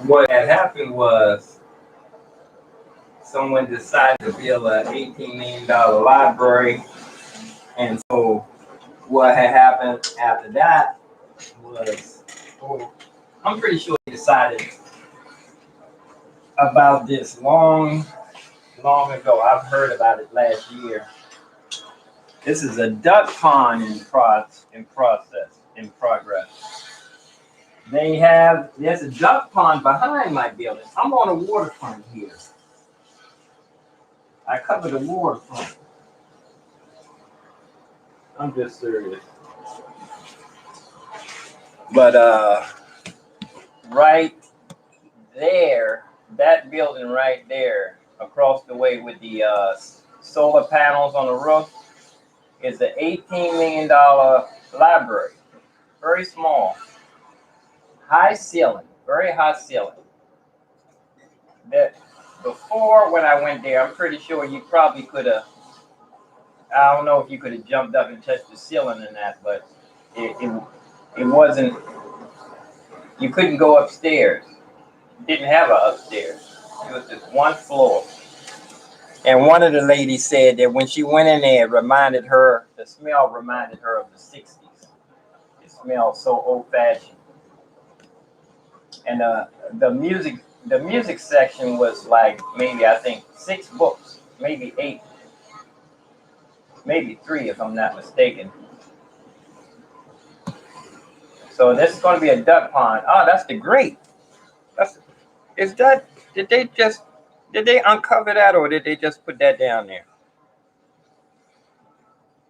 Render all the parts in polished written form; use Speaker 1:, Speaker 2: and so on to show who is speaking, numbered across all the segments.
Speaker 1: what had happened was someone decided to build an $18 million library, and so what had happened after that was, oh, I'm pretty sure they decided about this long ago. I've heard about it last year. This is a duck pond in progress. There's a duck pond behind my building. I'm on a waterfront here. I cover the waterfront. I'm just serious. But right there, that building right there, across the way with the solar panels on the roof, is an $18 million library. Very small, high ceiling, very high ceiling. That before when I went there, I'm pretty sure you probably could have. I don't know if you could have jumped up and touched the ceiling in that, but it wasn't. You couldn't go upstairs. It didn't have an upstairs. It was just one floor. And one of the ladies said that when she went in there, the smell reminded her of the 60s. It smelled so old-fashioned. And the music section was like maybe I think 6 books, maybe 8, maybe 3 if I'm not mistaken. So this is going to be a duck pond. Oh, that's the grate. Is that? Did they uncover that, or did they just put that down there?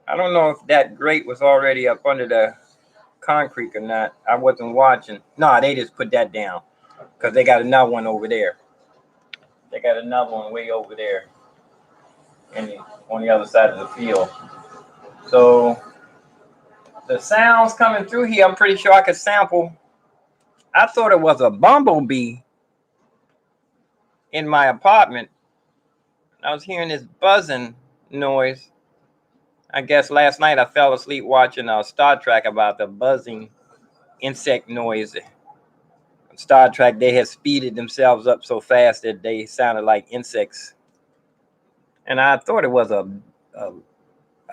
Speaker 1: I don't know if that grate was already up under the concrete or not. I wasn't watching. No, they just put that down because they got another one over there. They got another one way over there, on the other side of the field. So the sounds coming through here, I'm pretty sure I could sample. I thought it was a bumblebee in my apartment. I was hearing this buzzing noise. I guess last night I fell asleep watching Star Trek about the buzzing insect noise. Star Trek, they had speeded themselves up so fast that they sounded like insects. And I thought it was a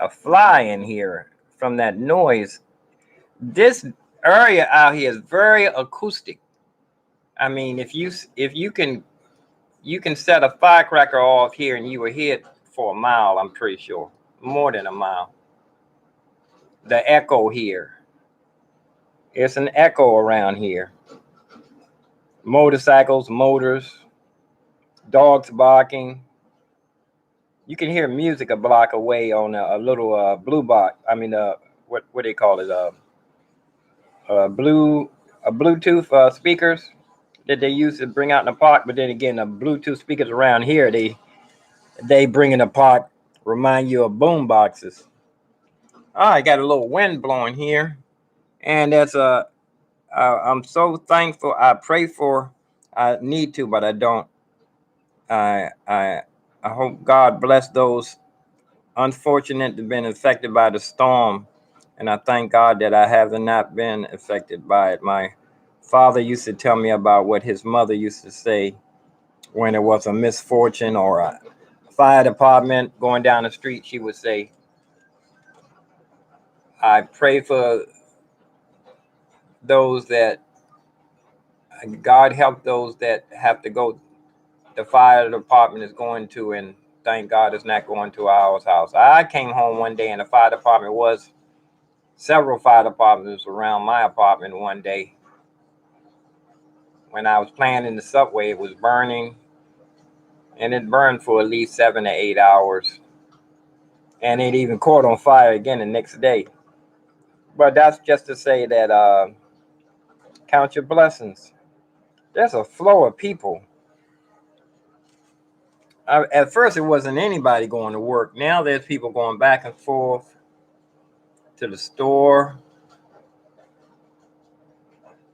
Speaker 1: fly in here from that noise. This area out here is very acoustic. I mean, if you can set a firecracker off here and you will hear it for a mile, I'm pretty sure. More than a mile. The echo here. It's an echo around here. Motorcycles, motors, dogs barking. You can hear music a block away on a little blue box. I mean, what do they call it? Bluetooth speakers that they use to bring out in the park. But then again, the Bluetooth speakers around here, they bring in the park, remind you of boom boxes. I got a little wind blowing here, and I'm so thankful. I pray for. I need to, but I don't. I hope God bless those unfortunate to been affected by the storm, and I thank God that I have not been affected by it. My father used to tell me about what his mother used to say when it was a misfortune or a fire department going down the street. She would say, "I pray for those that God help those that have to go. The fire department is going to, and thank God it's not going to our house." I came home one day and the fire department was several fire departments around my apartment one day. When I was playing in the subway, it was burning, and it burned for at least 7 to 8 hours, and it even caught on fire again the next day. But that's just to say that count your blessings. There's a flow of people. At first, it wasn't anybody going to work. Now there's people going back and forth to the store,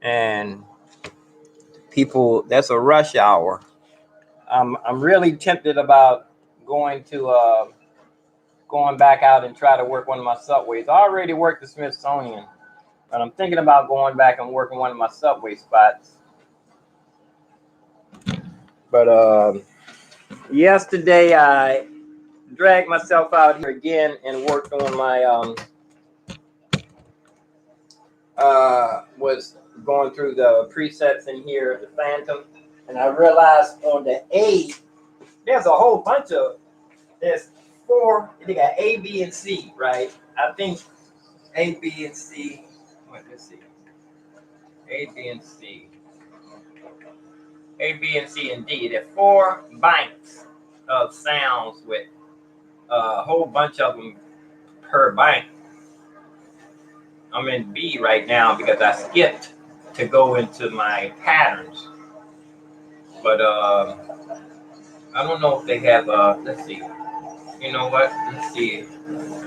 Speaker 1: and people. That's a rush hour. I'm really tempted about going back out and try to work one of my subways. I already worked the Smithsonian, but I'm thinking about going back and working one of my subway spots. But yesterday I dragged myself out here again and worked on my was going through the presets in here, the Phantom, and I realized on the A, there's a whole bunch of, there's 4, they got A, B, and C, right? I think A, B, and C, let's see, A, B, and C, A, B, and C, and D. There are 4 banks of sounds with a whole bunch of them per bank. I'm in B right now because I skipped to go into my patterns. But I don't know if they have, let's see. You know what? Let's see.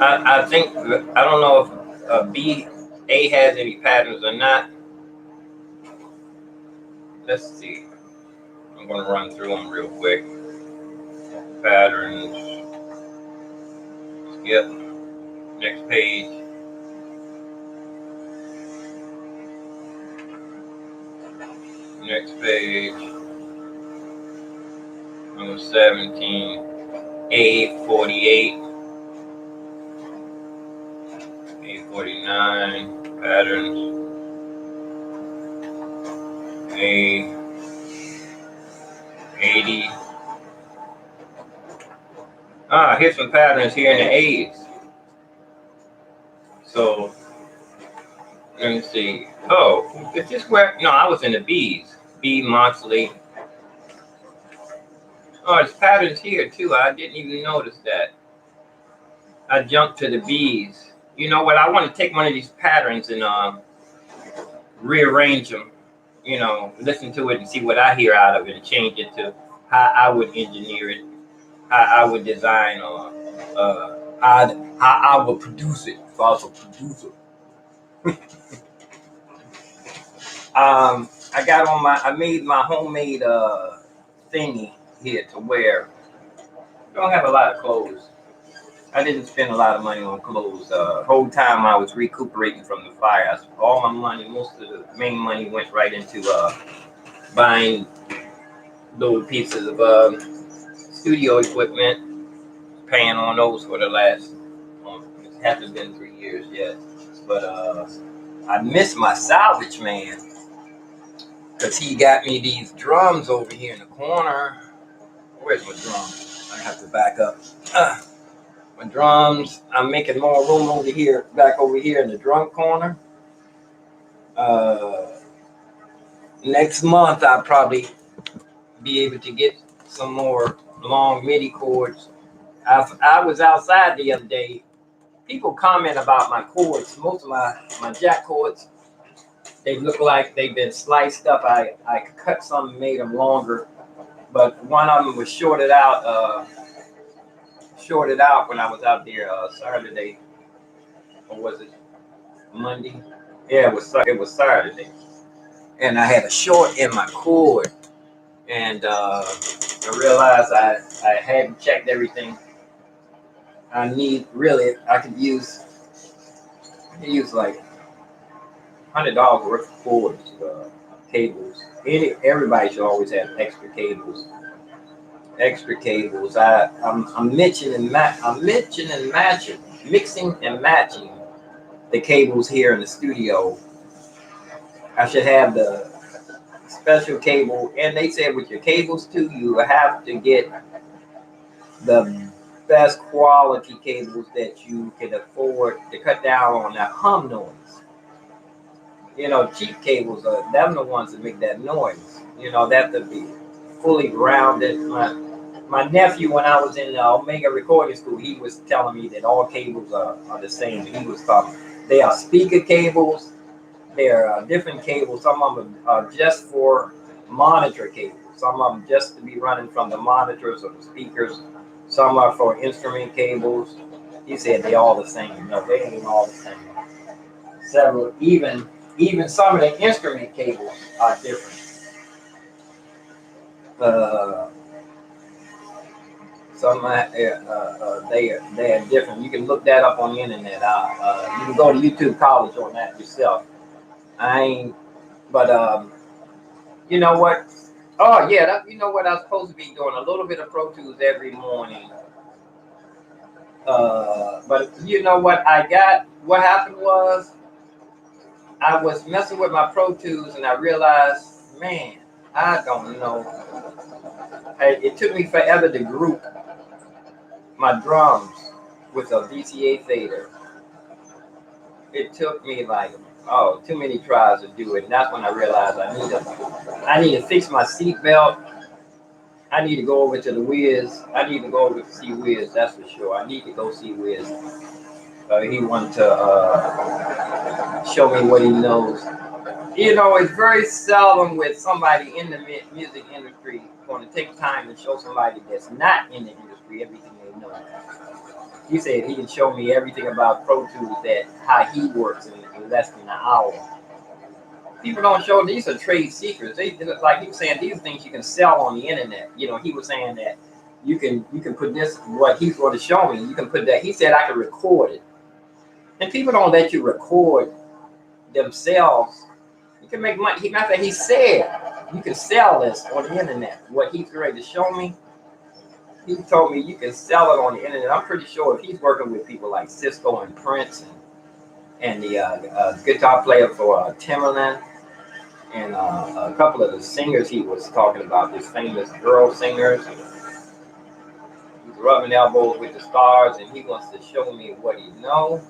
Speaker 1: I think, I don't know if A has any patterns or not. Let's see. I'm going to run through them real quick. Patterns. Skip. Next page. Next page. Number 17. A48. A49. Patterns. A80. Here's some patterns here in the A's. So, let me see. Oh, is this where? No, I was in the B's. B, Moxley. Oh, there's patterns here too. I didn't even notice that. I jumped to the B's. You know what? I want to take one of these patterns and rearrange them. You know, listen to it and see what I hear out of it and change it to how I would engineer it, how I would design, or how I would produce it if I was a producer. I made my homemade thingy here to wear. I don't have a lot of clothes. I didn't spend a lot of money on clothes. Whole time I was recuperating from the fire. All my money, most of the main money went right into buying little pieces of studio equipment, paying on those for the last, it hasn't been 3 years yet. But I miss my salvage man because he got me these drums over here in the corner. Where's my drums? I have to back up. My drums, I'm making more room over here, back over here in the drum corner. Next month, I'll probably be able to get some more long MIDI chords. I was outside the other day. People comment about my chords. Most of my jack chords, they look like they've been sliced up. I cut some and made them longer, but one of them was shorted out when I was out there Saturday, or was it Monday? Yeah, it was Saturday, and I had a short in my cord, and I realized I hadn't checked everything. I could use like $100 worth of cords, cables. Everybody should always have extra cables. I'm mixing and matching the cables here in the studio. I should have the special cable, and they said with your cables too, you have to get the best quality cables that you can afford to cut down on that hum noise. You know, cheap cables are them the ones that make that noise. You know, that to be fully grounded. My nephew, when I was in Omega Recording School, he was telling me that all cables are the same. He was talking, they are speaker cables. There are different cables. Some of them are just for monitor cables. Some of them just to be running from the monitors or the speakers. Some are for instrument cables. He said they all the same. No, they ain't all the same. Several, even some of the instrument cables are different. Some they are different. You can look that up on the internet. You can go to YouTube College on that yourself. But you know what? Oh yeah, you know what I was supposed to be doing? A little bit of Pro Tools every morning. But you know what I got? What happened was I was messing with my Pro Tools and I realized, man, I don't know. It took me forever to group my drums with a VCA fader. It took me like too many tries to do it. And that's when I realized I need to fix my seat belt. I need to go over to the Wiz. I need to go over to see Wiz. That's for sure. I need to go see Wiz. He wanted to show me what he knows. You know, it's very seldom with somebody in the music industry going to take time to show somebody that's not in the industry everything they know. He said he can show me everything about Pro Tools, that how he works in less than an hour. People don't show these are trade secrets. They like he was saying these things you can sell on the internet. You know, he was saying that you can put this what he's going to show me. You can put that. He said I can record it, and people don't let you record themselves. You can make money. He said you can sell this on the internet. What he's ready to show me, he told me you can sell it on the internet. I'm pretty sure if he's working with people like Cisco and Prince and the guitar player for Timberland and a couple of the singers he was talking about, these famous girl singers, he's rubbing elbows with the stars, and he wants to show me what he knows.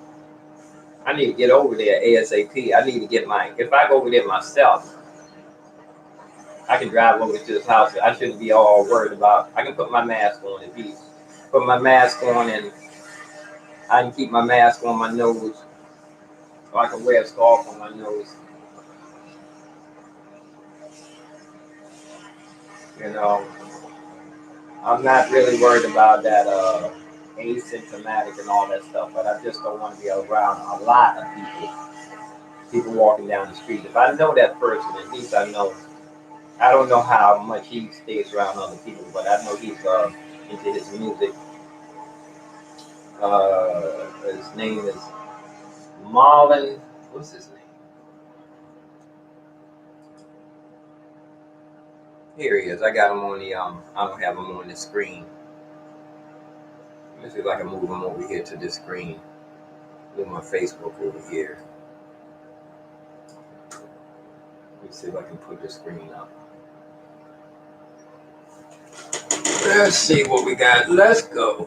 Speaker 1: I need to get over there ASAP. I need to get if I go over there myself, I can drive over to his house. I shouldn't be all worried about. I can put my mask on if he put my mask on, and I can keep my mask on my nose, so I can wear a scarf on my nose. You know, I'm not really worried about that asymptomatic and all that stuff, but I just don't want to be around a lot of people walking down the street. If I know that person, at least I know. I don't know how much he stays around other people, but I know he's into his music. His name is Marlon. What's his name? Here he is. I got him on the I don't have him on the screen. Let me see if I can move him over here to this screen. Move my Facebook over here. Let me see if I can put the screen up. Let's see what we got. Let's go.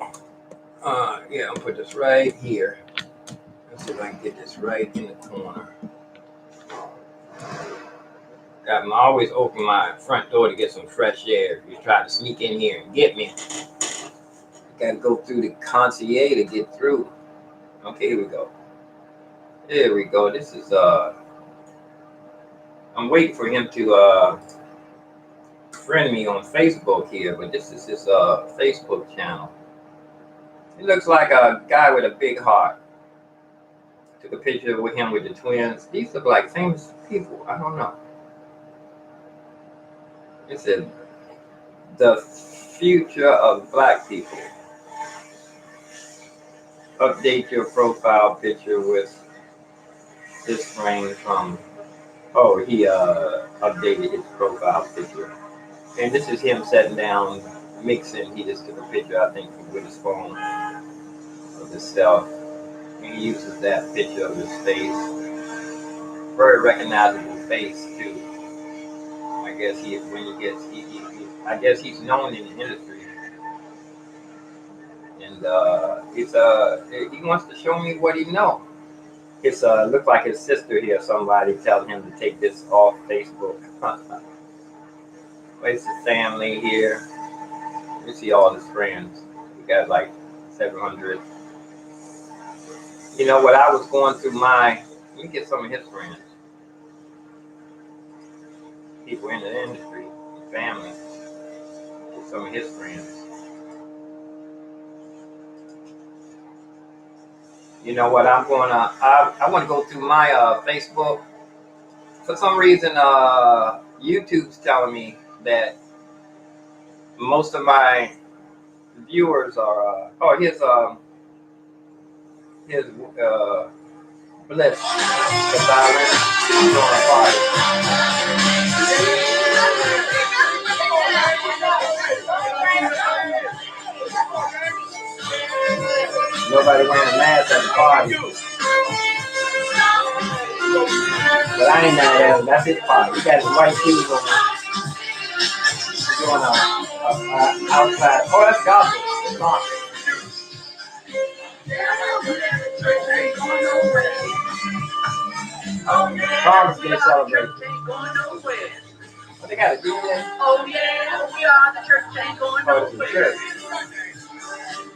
Speaker 1: Yeah, I'll put this right here. Let's see if I can get this right in the corner. I always open my front door to get some fresh air. If you try to sneak in here and get me, you gotta go through the concierge to get through. Okay, here we go. There we go. This is I'm waiting for him to friend me on Facebook here, but this is his Facebook channel. He looks like a guy with a big heart. Took a picture with him with the twins. These look like famous people. I don't know. It said, the future of black people. Update your profile picture with this frame from, he updated his profile picture. And this is him sitting down, mixing. He just took a picture, I think, with his phone of himself. And he uses that picture of his face. Very recognizable face, too. I guess I guess he's known in the industry, and he wants to show me what he knows. It's look like his sister here. Somebody telling him to take this off Facebook. It's his family here. You see all his friends. We got like 700. You know what? I was going through let me get some of his friends. People in the industry, family. Get some of his friends. You know what? I want to go through my Facebook. For some reason, YouTube's telling me that most of my viewers are. Here's Bliss, the violin, doing a party. everybody wearing a mask at the party. But I ain't mad at him. That's his party. He got his white shoes on. Doing outside. Oh, that's gospel. It's not. Father's Day celebration. What they got to do there?
Speaker 2: Oh yeah, we are the church ain't going nowhere.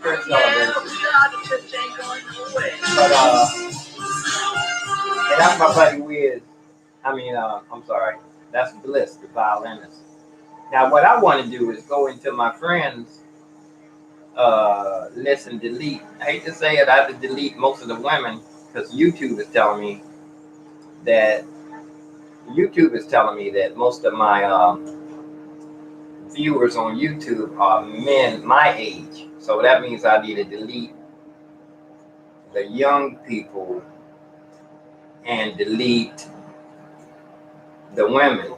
Speaker 1: Church celebration.
Speaker 2: We are the church ain't going nowhere.
Speaker 1: But and that's my buddy Wiz. I'm sorry. That's Bliss, the violinist. Now, what I want to do is go into my friends' list and delete. I hate to say it, I have to delete most of the women because YouTube is telling me that most of my viewers on YouTube are men my age. So that means I need to delete the young people and delete the women,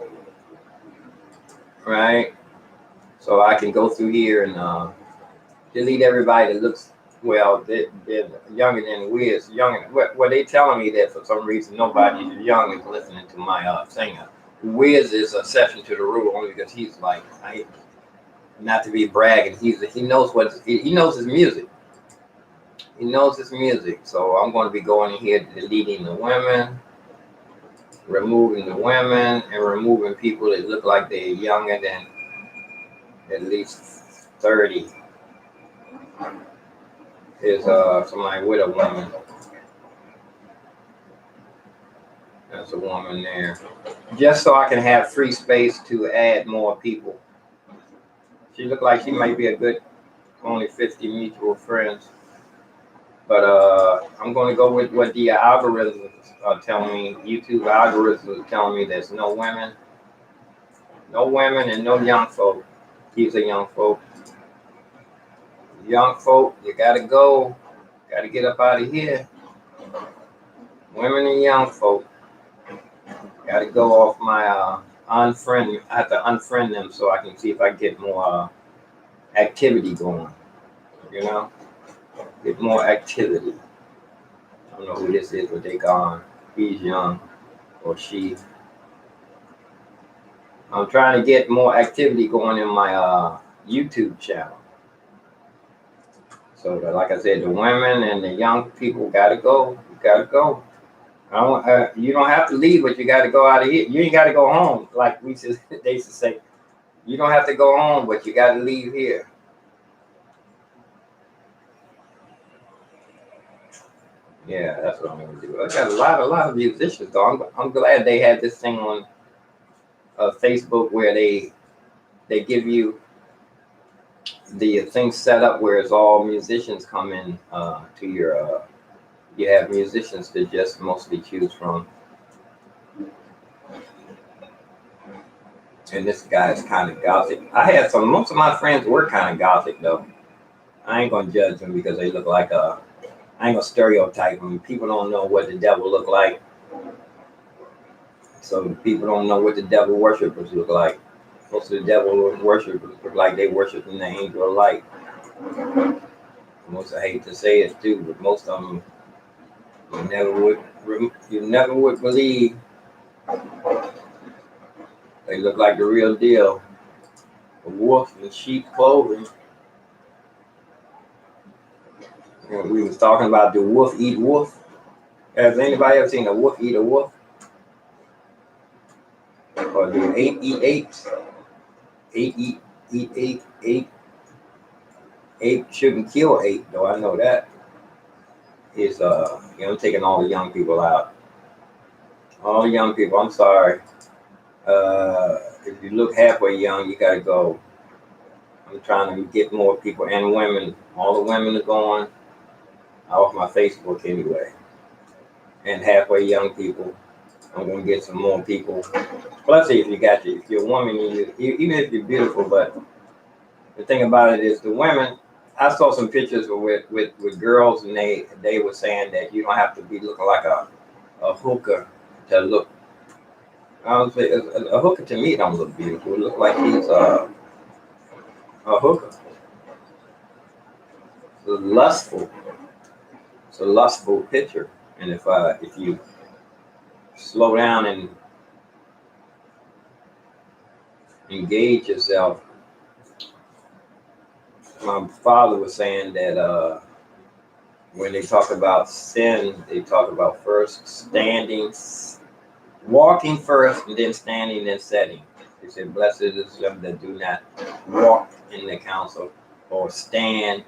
Speaker 1: right? So I can go through here and delete everybody that looks, well, they're younger than Wiz. Well, they telling me that for some reason nobody young is listening to my singer. Wiz is an exception to the rule only because he's like, not to be bragging, he knows he knows his music. He knows his music. So I'm going to be going in here deleting the women, removing the women, and removing people that look like they're younger than at least 30. Is somebody with a woman. That's a woman there. Just so I can have free space to add more people. She looked like she might be a good, only 50 mutual friends. But I'm going to go with what the algorithms are telling me. YouTube algorithms are telling me there's no women and no young folk. These are young folk. Young folk, you gotta go. Gotta get up out of here. Women and young folk. Gotta go off my unfriend. I have to unfriend them so I can see if I get more activity going. You know? Get more activity. I don't know who this is, but they gone. He's young. Or she. I'm trying to get more activity going in my YouTube channel. So, like I said, the women and the young people gotta go. You gotta go. You don't have to leave, but you gotta go out of here. You ain't gotta go home, like they used to say. You don't have to go home, but you gotta leave here. Yeah, that's what I'm gonna do. I got a lot of musicians though. I'm glad they had this thing on Facebook where they give you the thing set up where it's all musicians come in to your you have musicians to just mostly choose from. And this guy is kind of gothic. Most of my friends were kind of gothic though. I ain't gonna judge them because they look like I ain't gonna stereotype them. People don't know what the devil look like. So people don't know what the devil worshipers look like. Most of the devil worshipers look like they worshiping the angel of light. Most, I hate to say it too, but most of them you never would believe they look like the real deal. A wolf in sheep clothing. And we was talking about the wolf eat wolf. Has anybody ever seen a wolf eat a wolf? Or do ape eat apes? Ape eat ape. Ape shouldn't kill ape, though. I know that. Is taking all the young people out. All the young people. I'm sorry. If you look halfway young, you gotta go. I'm trying to get more people and women. All the women are going off my Facebook anyway. And halfway young people. I'm gonna get some more people. Plus, if you're a woman, even if you're beautiful, but the thing about it is the women. I saw some pictures with girls, and they were saying that you don't have to be looking like a hooker to look. I would say a hooker to me don't look beautiful. It look like he's a hooker. Lustful.
Speaker 3: it's a lustful picture. And if you slow down and engage yourself, my father was saying that when they talk about sin, they talk about first standing, walking first, and then standing and setting. He said, "Blessed is them that do not walk in the counsel or stand,"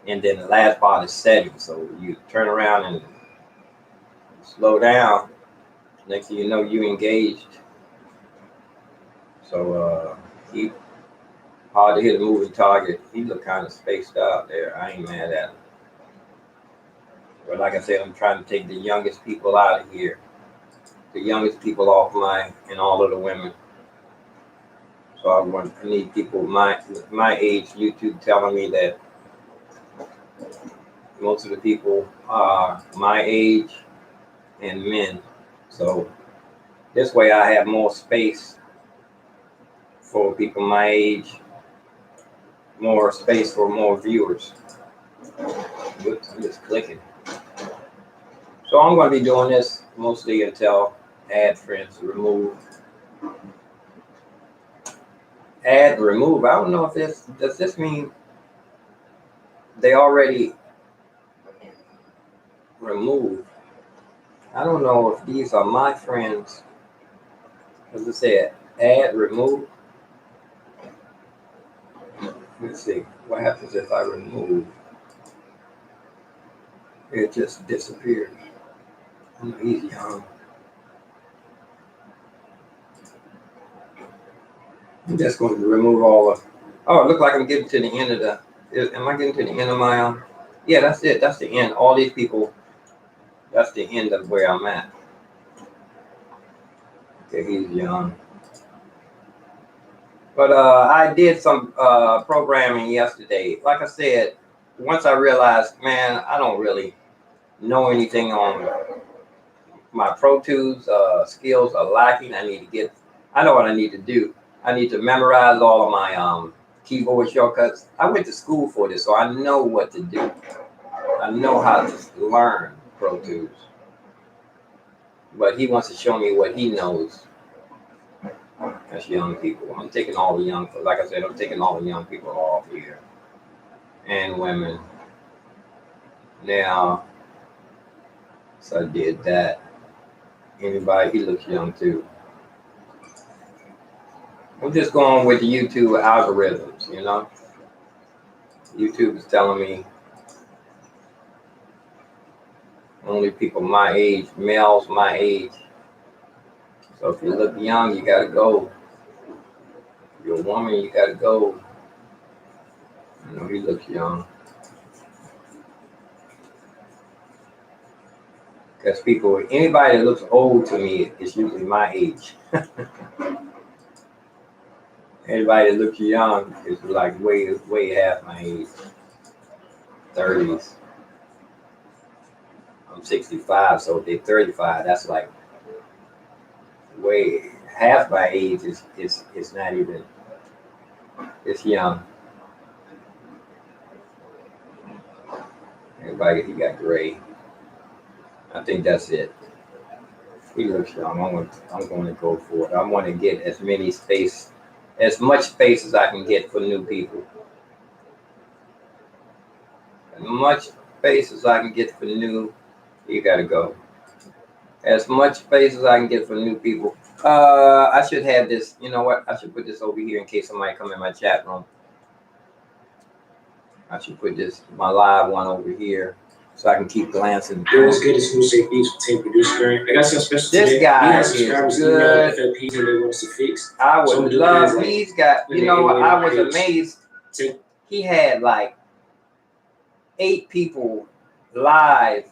Speaker 3: and then the last part is setting. So you turn around and slow down. Next thing you know, you engaged. So he hard to hit a moving target. He looked kind of spaced out there. I ain't mad at him. But like I said, I'm trying to take the youngest people out of here. The youngest people off and all of the women. So I need people my age. YouTube telling me that most of the people are my age and men. So this way I have more space for people my age, more space for more viewers. Whoops, I'm just clicking. So I'm going to be doing this mostly until add friends remove. Add remove. I don't know if does this mean they already removed. I don't know if these are my friends. As I said, add remove. Let's see what happens if I remove. It just disappeared. I'm easy on. I'm just going to remove all of. Oh, it looks like I'm getting to the end of the. Am I getting to the end of my? Yeah, that's it. That's the end. All these people. That's the end of where I'm at. Okay, he's young. But I did some programming yesterday. Like I said, once I realized, man, I don't really know anything on my Pro Tools. Skills are lacking. I know what I need to do. I need to memorize all of my keyboard shortcuts. I went to school for this, so I know what to do. I know how to learn Pro Tools. But he wants to show me what he knows. That's young people. I'm taking all the young, like I said, I'm taking all the young people off here. And women. Now, so I did that. Anybody, he looks young too. I'm just going with the YouTube algorithms, you know. YouTube is telling me only people my age, males my age. So if you look young, you gotta go. If you're a woman, you gotta go. You know, he looks young. Because anybody that looks old to me is usually my age. Anybody that looks young is like way half my age. 30s. I'm 65, so if they're 35, that's like way half my age is not even. It's young. Everybody, he got gray. I think that's it. He looks young. I'm going to go for it. I want to get as much space as I can get for new people. As much space as I can get for new. You got to go. As much space as I can get for new people. I should have this. You know what? I should put this over here in case somebody come in my chat room. I should put my live one over here. So I can keep glancing.
Speaker 4: Yo, what's good? It's Musa Beats with Team Producer. I got some special
Speaker 3: this
Speaker 4: today.
Speaker 3: guy is good.
Speaker 4: FFPs and they want us to fix.
Speaker 3: I would love. He's got. You know, I was amazed. He had like 8 people live,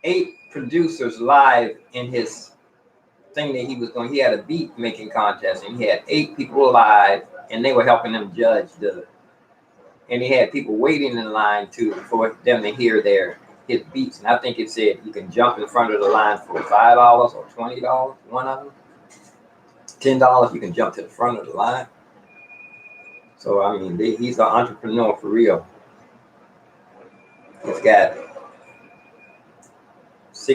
Speaker 3: 8 producers live in his thing that he was going. He had a beat making contest, and he had 8 people live, and they were helping him judge and he had people waiting in line for them to hear his beats. And I think it said you can jump in front of the line for $5 or $20. One of them, $10. You can jump to the front of the line. So I mean, he's an entrepreneur for real. He's got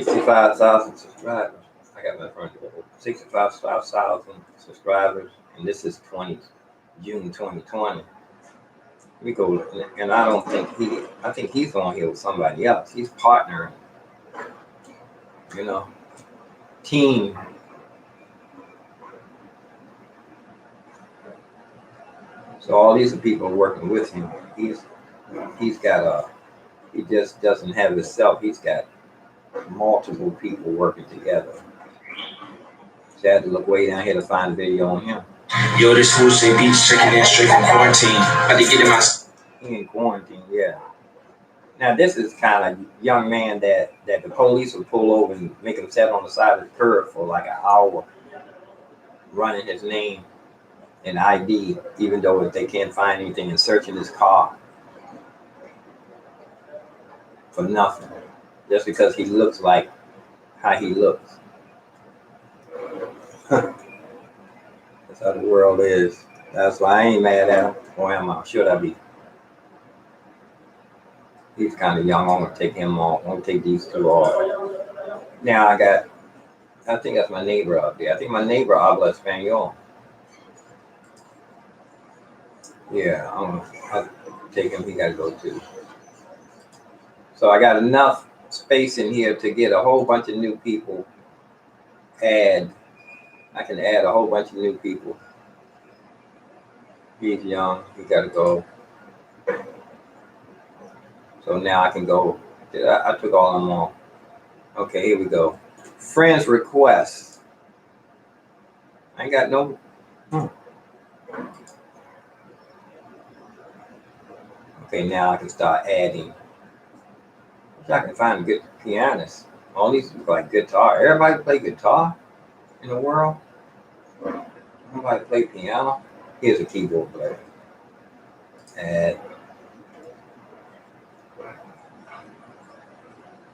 Speaker 3: 65,000 subscribers. I got my front door. 65,000 subscribers, and this is June 2020. We go, and I don't think I think he's on here with somebody else. He's partnering, team. So all these are people working with him. He just doesn't have himself. He's got multiple people working together. So I had to look way down here to find a video on him.
Speaker 4: Yo, this who say beats checking in straight from quarantine. About to get in my.
Speaker 3: He in quarantine, yeah. Now this is kind of young man that the police would pull over and make him sit on the side of the curb for like an hour, running his name and ID, even though if they can't find anything, and searching his car for nothing, just because he looks like how he looks. That's how the world is. That's why I ain't mad at him. Or am I? Should I be? He's kind of young. I'm gonna take him off. I'm gonna take these two off. Now I think that's my neighbor out there. I think my neighbor habla español. Yeah, I'll take him. He gotta go too. So I got enough space in here to get a whole bunch of new people. I can add a whole bunch of new people. He's young. He gotta go. So now I can go. I took all of them off. Okay, here we go. Friends requests. I ain't got no. Okay, now I can start adding. I can find a good pianist. All these people like guitar. Everybody play guitar in the world. Nobody play piano. Here's a keyboard player. Add.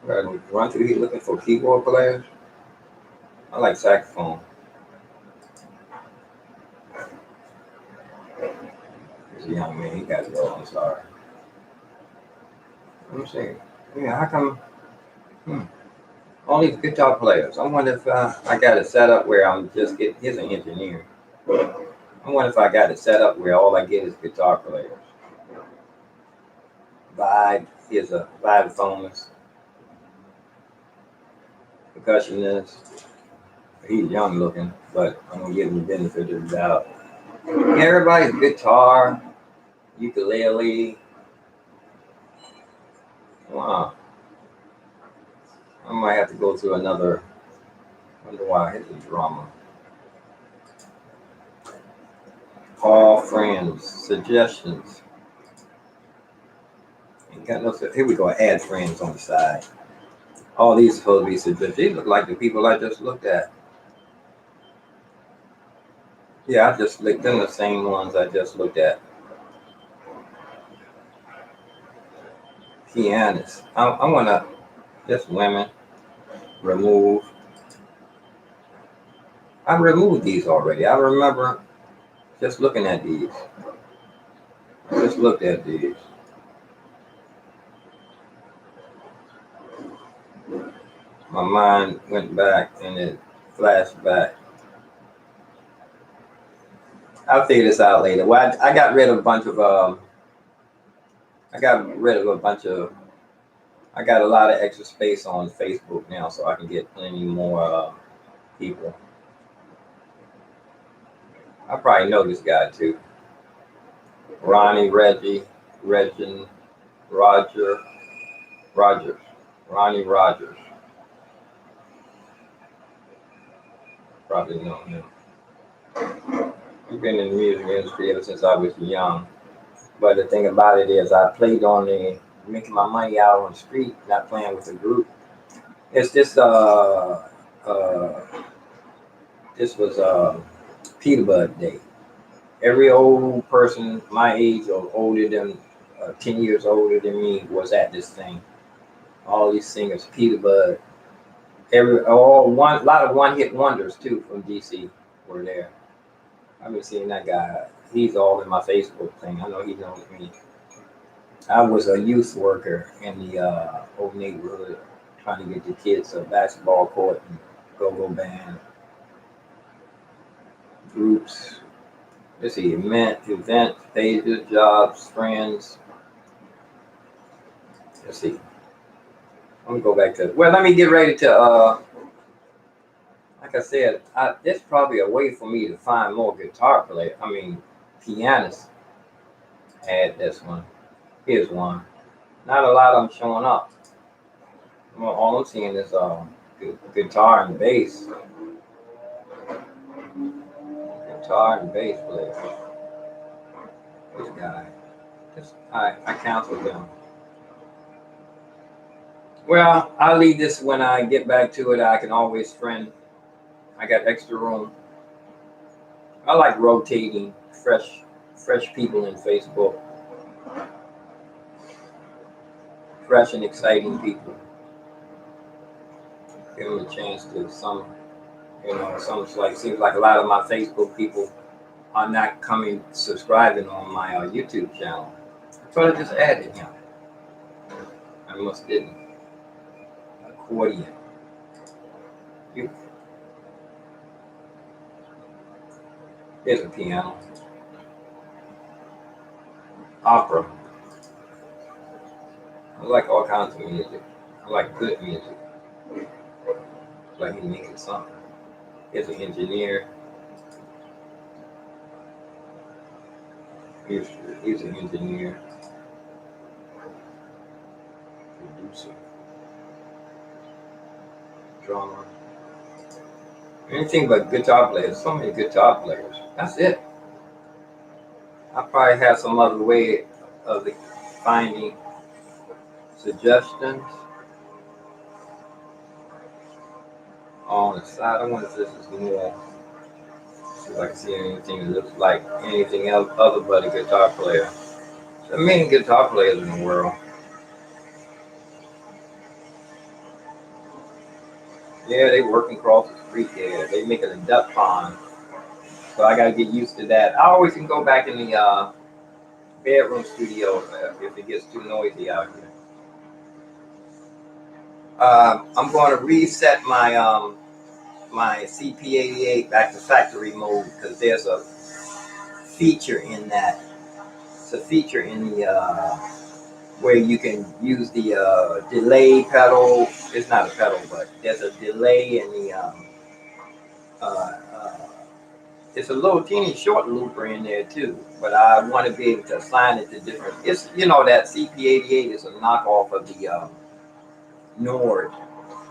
Speaker 3: Run through here looking for keyboard players. I like saxophone. He's a young man. He got to go. I'm sorry. Let me see. Yeah, how come? All these guitar players. I wonder if I got it set up where I'm just getting. Here's an engineer. I wonder if I got it set up where all I get is guitar players. Vibe. Here's a vibraphonist. Percussionist. He's young looking, but I'm gonna give him the benefit of the doubt. Yeah, everybody's guitar, ukulele. Wow. I might have to go through another. Wonder why I hit the drama. Call friends, suggestions. Ain't got no. Here we go. Add friends on the side. All these supposed to be suggestions. These look like the people I just looked at. Yeah, I just looked in the same ones I just looked at. Pianists. I want to just women. Remove. I removed these already. I remember just looking at these. I just looked at these. My mind went back and it flashed back. I'll figure this out later. Well, I got rid of a bunch of. I got a lot of extra space on Facebook now, so I can get plenty more people. I probably know this guy too. Ronnie, Reggie, Ronnie Rogers. Probably know him. I've been in the music industry ever since I was young. But the thing about it is I played on making my money out on the street, not playing with a group. It's just this was Peter Bud Day. Every old person my age or older than 10 years older than me was at this thing. All these singers, Peter Bud, a lot of one-hit wonders too from DC were there. I've been seeing that guy. He's all in my Facebook thing. I know he knows me. I was a youth worker in the old neighborhood Trying to get the kids a basketball court and go-go band groups. Let's see, event, pages, jobs, friends. Let's see. Let me go back to, well, let me get ready to, like I said, this is probably a way for me to find more guitar players. I mean, pianists. Add this one. Here's one. Not a lot of them showing up. Well, all I'm seeing is guitar and bass. Guitar and bass player. This guy. I canceled them. Well, I'll leave this when I get back to it. I can always friend. I got extra room. I like rotating fresh people in Facebook. Fresh and exciting people. Give them a chance to some like seems like a lot of my Facebook people are not subscribing on my YouTube channel. So I just added him. I must didn't. Accordion. Here's a piano. Opera. I like all kinds of music. I like good music. Like he making something. Here's an engineer. Here's an engineer. Producer. Drummer. Anything but guitar players. So many guitar players. That's it. I probably have some other way of finding suggestions. On the side, I wonder if this is more. See if I can see anything that looks like anything else other but a guitar player. There are many guitar players in the world. Yeah, they working across the street there. They making a duck pond. So I gotta get used to that. I always can go back in the bedroom studio if it gets too noisy out here. I'm going to reset my my CP88 back to factory mode because there's a feature in that. It's a feature in the where you can use the delay pedal. It's not a pedal, but there's a delay in the it's a little teeny short looper in there too, but I want to be able to assign it to different. It's that CP88 is a knockoff of the Nord.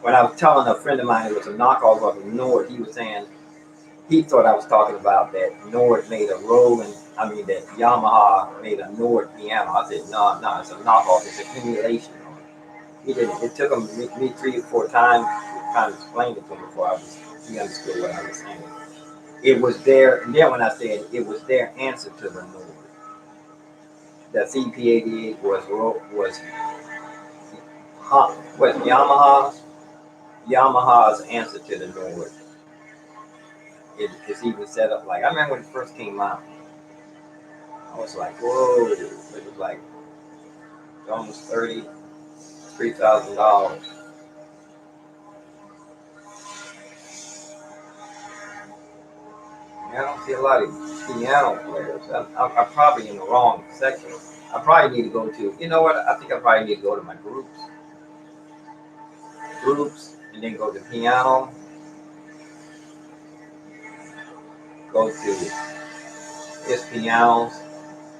Speaker 3: When I was telling a friend of mine it was a knockoff of the Nord, he was saying he thought I was talking about that Nord made a rolling. I mean that Yamaha made a Nord piano. I said no, it's a knockoff. It's an emulation. He didn't. It took him me 3 or 4 times to kind of explain it to him before he understood what I was saying. It was there, and then when I said it was their answer to the Nord. The CP88 was Yamaha's answer to the Nord. It's even set up like I remember when it first came out. I was like, whoa! It was like almost $33,000. I don't see a lot of piano players. I'm probably in the wrong section. I probably need to go to, you know what? I think I probably need to go to my groups, and then go to piano. Go to his pianos,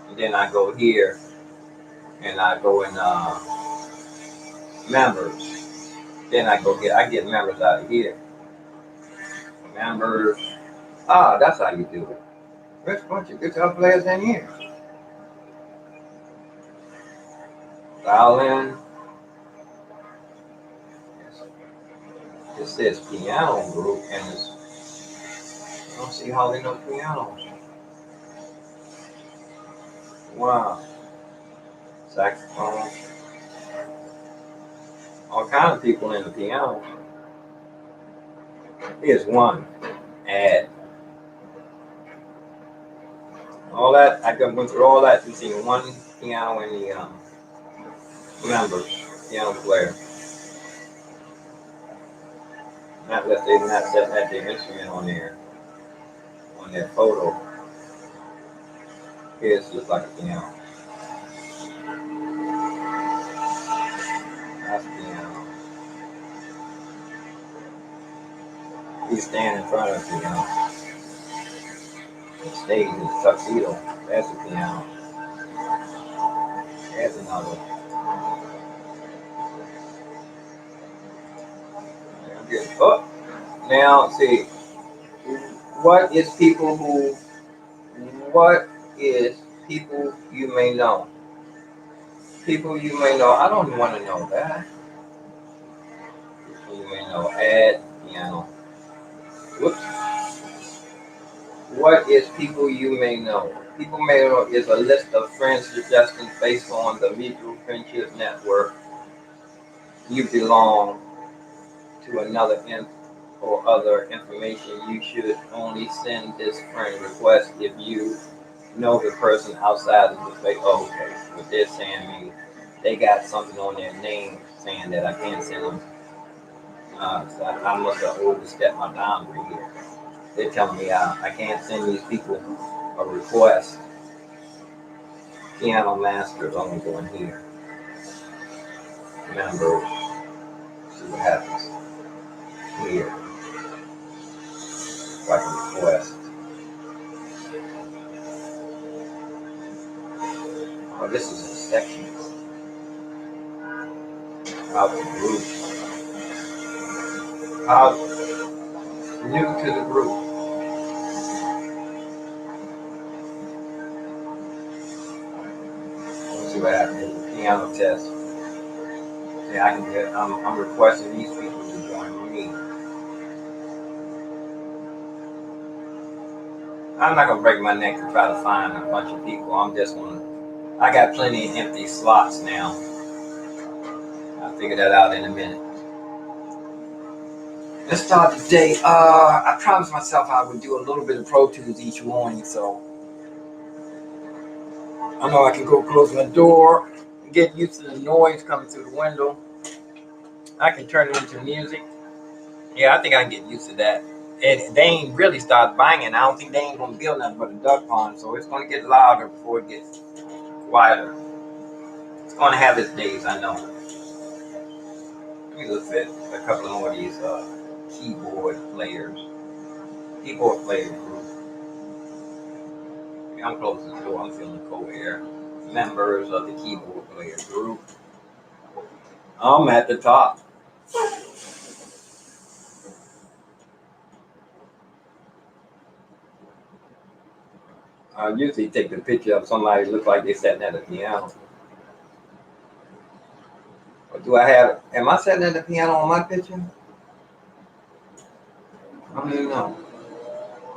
Speaker 3: and then I go here, and I go in members. Then I get members out of here. Members. Ah, that's how you do it. There's a bunch of guitar players in here. Violin. It says piano group, and I don't see how they know piano. Wow. Saxophone. All kinds of people in the piano. Here's one. Add. All that, I went through all that to see one piano in the members, piano player. Not that they're not setting that their instrument on their photo. Here it looks like a piano. That's a piano. He's standing in front of the piano. The stage is a tuxedo. That's a piano. That's another. Oh, now see, what is people you may know? People you may know. I don't want to know that. People you may know. Add piano. Whoops. What is people you may know? People may know is a list of friends suggestions based on the mutual friendship network. You belong to another or other information. You should only send this friend request if you know the person outside of the space. Oh, okay. What they're saying means they got something on their name saying that I can't send them. So I must have overstepped my boundary here. They're telling me I can't send these people a request. Piano masters, I'm gonna go in here. Members, see what happens here. If I can request. Oh, this is a section. Out the group. Out new to the group. Let's see what happens. Piano test. Yeah, I can get. I'm requesting these people to join me. I'm not gonna break my neck to try to find a bunch of people. I'm just gonna. I got plenty of empty slots now. I'll figure that out in a minute. Let's start the day. I promised myself I would do a little bit of Pro Tools each morning, so I know I can go close my door, get used to the noise coming through the window. I can turn it into music. Yeah, I think I can get used to that. And they ain't really start banging. I don't think they ain't gonna build nothing but a duck pond, so it's gonna get louder before it gets quieter. It's gonna have its days, I know. Let me look at a couple of more of these keyboard players. Keyboard player group. Yeah, I'm closing the door. I'm feeling cold air. Members of the keyboard player group. I'm at the top. I usually take the picture of somebody who looks like they're sitting at a piano. Or do I have? Am I sitting at the piano on my picture? I don't even know.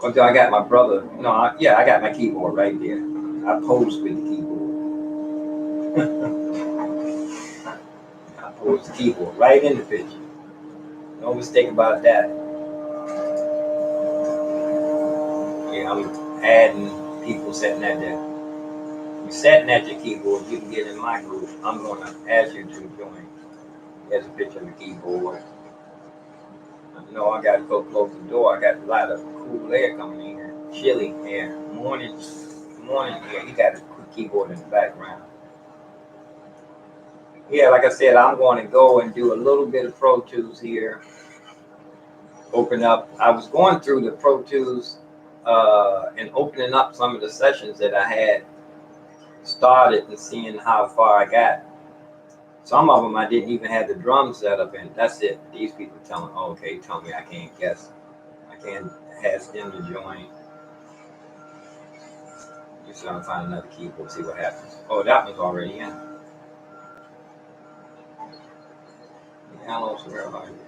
Speaker 3: Or do I got my brother? No, I got my keyboard right there. I pose with the keyboard. I pose the keyboard right in the picture. No mistake about that. Yeah, I'm adding people sitting at that. You're sitting at your keyboard, you can get in my group. I'm going to ask you to join. There's a picture of the keyboard. I know I got to go close the door. I got a lot of cool air coming in here. Chilly air. Morning air. You got a keyboard in the background. Yeah, like I said, I'm going to go and do a little bit of Pro Tools here. Open up. I was going through the Pro Tools and opening up some of the sessions that I had started and seeing how far I got. Some of them I didn't even have the drum set up in. That's it. These people telling, oh, okay, tell me I can't guess. I can't ask them to join. Just trying to find another keyboard, see what happens. Oh, that one's already in. Hello, where are you?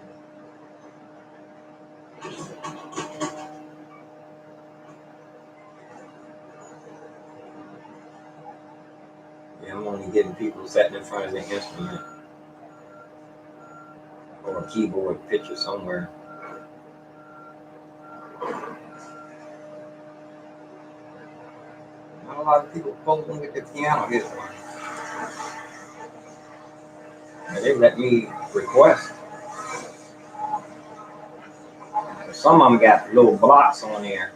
Speaker 3: Yeah, I'm only getting people sitting in front of the instrument or a keyboard picture somewhere. Not a lot of people posing with the piano here. And they let me request. Some of them got little blocks on there.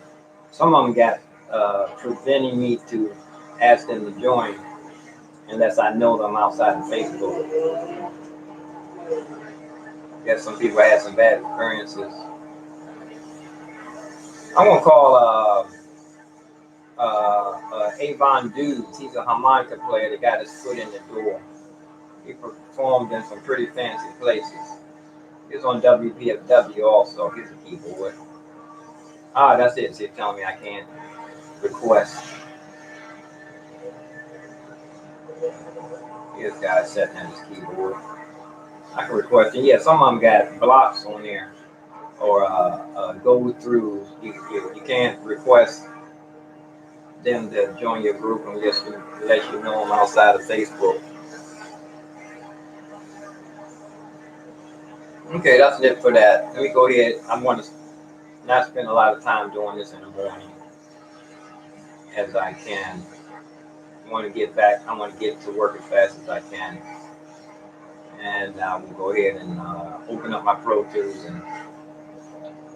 Speaker 3: Some of them got preventing me to ask them to join unless I know them outside of Facebook. Guess some people had some bad experiences. I want to call Avon Dudes. He's a harmonica player that got his foot in the door. He performed in some pretty fancy places. He was on WPFW also. He's a keyboard. Ah, that's it. So you're telling me I can't request. This guy sitting at his keyboard. I can request it. Yeah, some of them got blocks on there or go through. You can't request them to join your group unless you let you know them outside of Facebook. Okay, that's it for that. Let me go ahead. I'm going to not spend a lot of time doing this in the morning as I can. I want to get back. I want to get to work as fast as I can. And I will go ahead and open up my Pro Tools and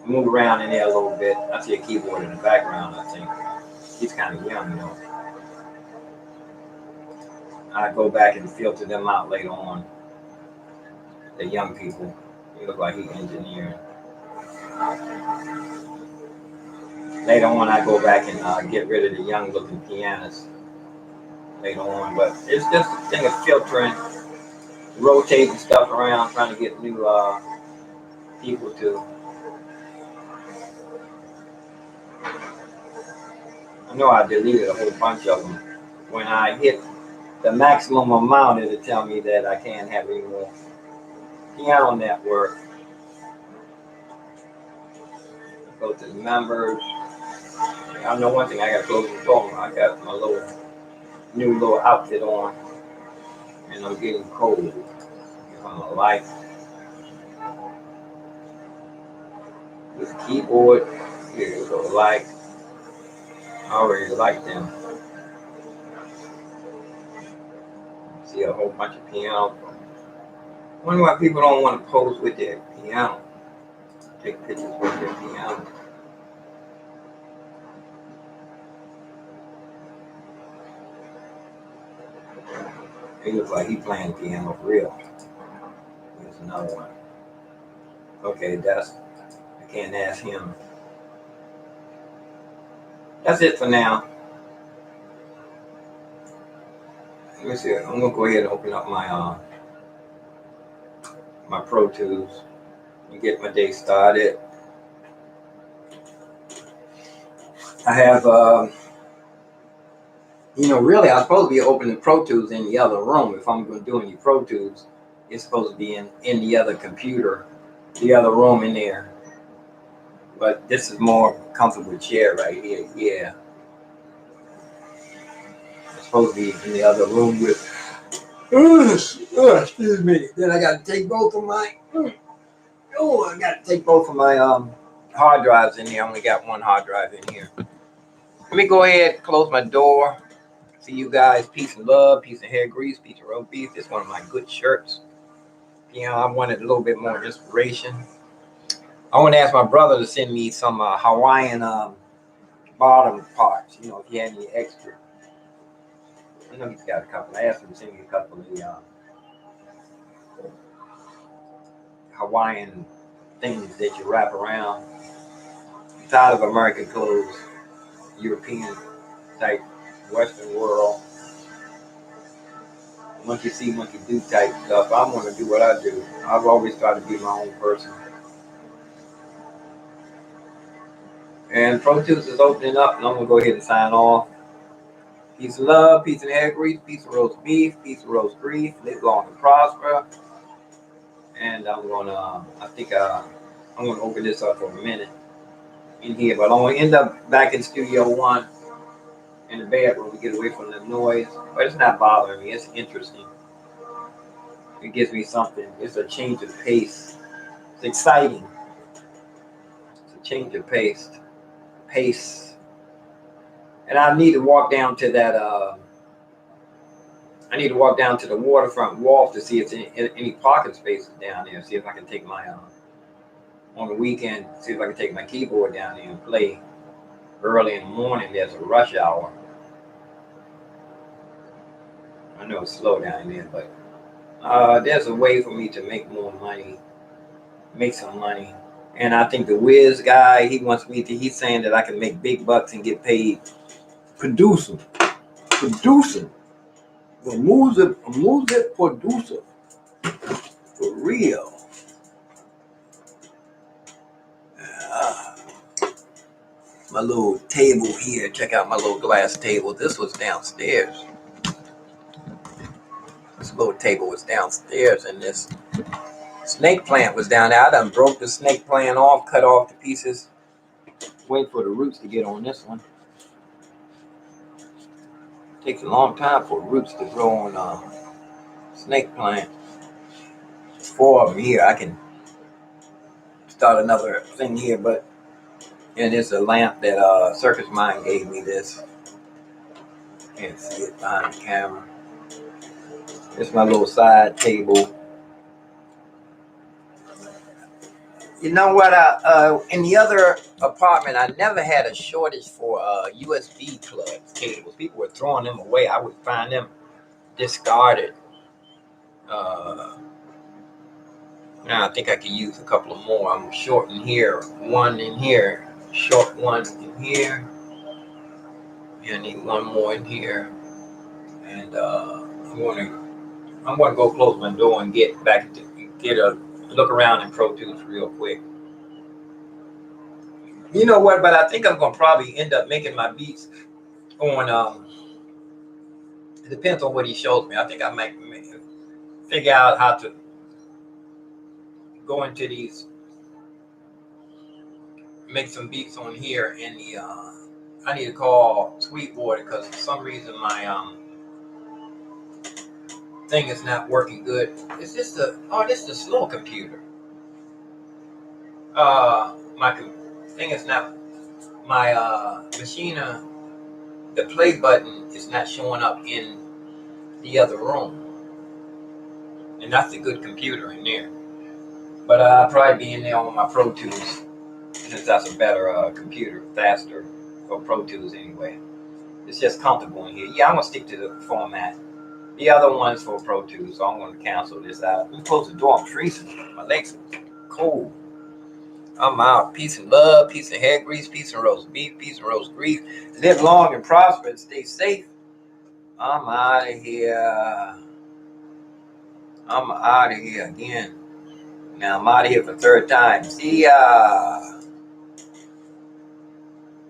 Speaker 3: move around in there a little bit. I see a keyboard in the background, I think. He's kind of young, you know. I go back and filter them out later on. The young people. He look like he's engineering. Later on, I go back and get rid of the young-looking pianists later on. But it's just a thing of filtering, rotating stuff around, trying to get new people to. I know I deleted a whole bunch of them. When I hit the maximum amount, it'll tell me that I can't have any more piano network. Go to the members. I know one thing, I gotta close the phone. I got my new little outfit on, and I'm getting cold. If I'm a light. This keyboard, here we go, light. I already like them. See a whole bunch of piano. I wonder why people don't want to pose with their piano. Take pictures with their piano. He looks like he's playing piano for real. Here's another one. Okay, I can't ask him. That's it for now. Let me see. I'm gonna go ahead and open up my my Pro Tools and get my day started. I have really I'm supposed to be opening Pro Tools in the other room. If I'm going to do any Pro Tools, it's supposed to be in the other computer, the other room in there. But this is more comfortable chair right here. Yeah. It's supposed to be in the other room with. Excuse me. Then I got to take both of my. I got to take both of my hard drives in here. I only got one hard drive in here. Let me go ahead, close my door. See you guys. Peace and love, peace and hair grease, peace and roast beef. This is one of my good shirts. I wanted a little bit more inspiration. I want to ask my brother to send me some Hawaiian bottom parts. If he had any extra. I know he's got a couple. I asked him to send me a couple of the Hawaiian things that you wrap around. I'm tired of American clothes, European type, Western world. Monkey see, monkey do type stuff. I want to do what I do. I've always tried to be my own person. And Pro Tools is opening up, and I'm going to go ahead and sign off. Peace and love, peace and hair grease, peace of roast beef, peace of roast grief. Live long and prosper. And I'm going to, I'm going to open this up for a minute in here. But I'm going to end up back in Studio One in the bedroom to get away from the noise. But it's not bothering me. It's interesting. It gives me something. It's a change of pace. It's exciting. It's a change of pace. And I need to walk down to that. I need to walk down to the waterfront wall to see if there's any parking spaces down there. See if I can take my on the weekend, see if I can take my keyboard down there and play. Early in the morning, there's a rush hour. I know it's slow down there, but there's a way for me to make more money, make some money. And I think the Wiz guy, he wants me to, he's saying that I can make big bucks and get paid producing. The music producer. For real. My little table here. Check out my little glass table. This was downstairs. This little table was downstairs, and this snake plant was down there. I done broke the snake plant off, cut off the pieces. Wait for the roots to get on this one. It takes a long time for roots to grow on snake plant. There's 4 of them here. I can start another thing here, but and it's a lamp that Circus Mind gave me this. Can't see it behind the camera. It's my little side table. You know what? In the other apartment, I never had a shortage for USB plugs, cables. People were throwing them away. I would find them discarded. Now I think I can use a couple of more. I'm short in here, one in here, short one in here. I need one more in here, and I'm going to go close my door and get a look around in Pro Tools real quick. You know what? But I think I'm going to probably end up making my beats on. It depends on what he shows me. I think I might figure out how to go into these, make some beats on here in the. I need to call Sweetwater because for some reason my thing is not working good. It's just this is a slow computer. My thing is not my machine. The play button is not showing up in the other room, and that's a good computer in there. But I'll probably be in there on my Pro Tools since that's a better computer, faster for Pro Tools anyway. It's just comfortable in here. Yeah, I'm gonna stick to the format. The other one's for Pro Tools, so I'm gonna cancel this out. Let me close the door. I'm freezing. My legs are cold. I'm out. Peace and love, peace and hair grease, peace and roast beef, peace and roast grief. Live long and prosper and stay safe. I'm out of here. I'm out of here again. Now I'm out of here for the 3rd time. See ya.